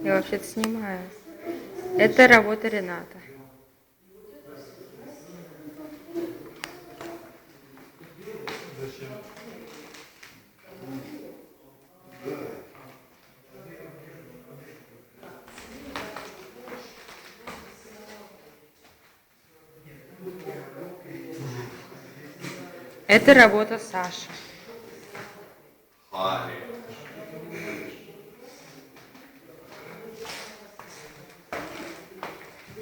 Я вообще-то снимаю. Это работа Рената. Это работа Саши.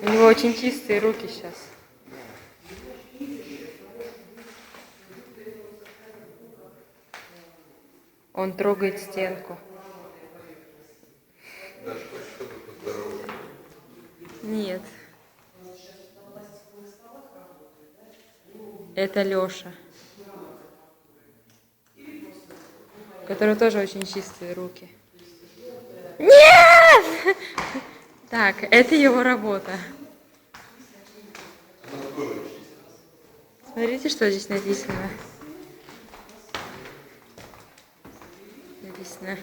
У него очень чистые руки сейчас. Он трогает стенку. Нет. Это Лёша, у которого тоже очень чистые руки. Нет! Так, это его работа. Смотрите, что здесь написано. Написано.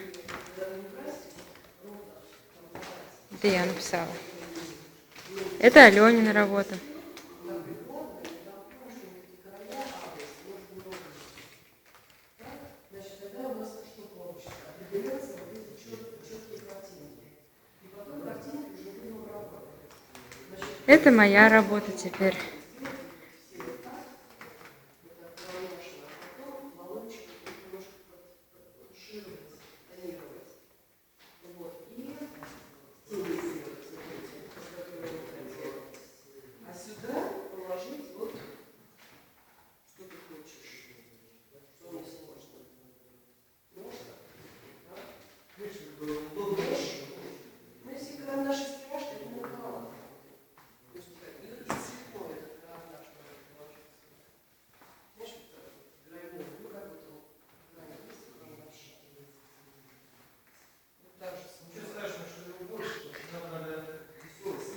Это я написала. Это Аленина работа. Это моя работа теперь.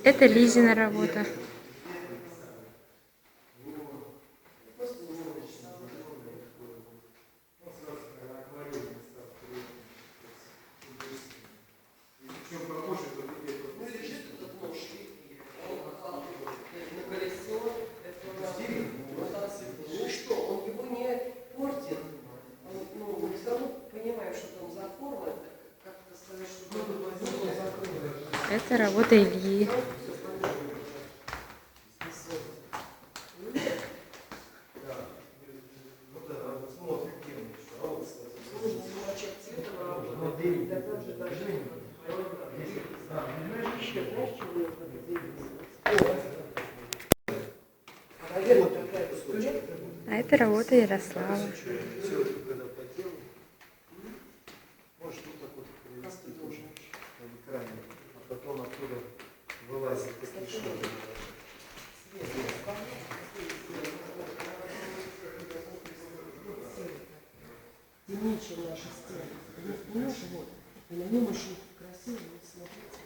Это Лизина работа. Это работа Ильи. А это работа Ярослава. Потом оттуда вылазит темнее, чем наши стены. Понимаешь, вот. И на нем очень красиво смотрится.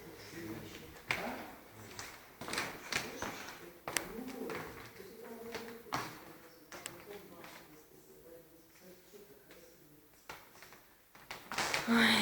Ой.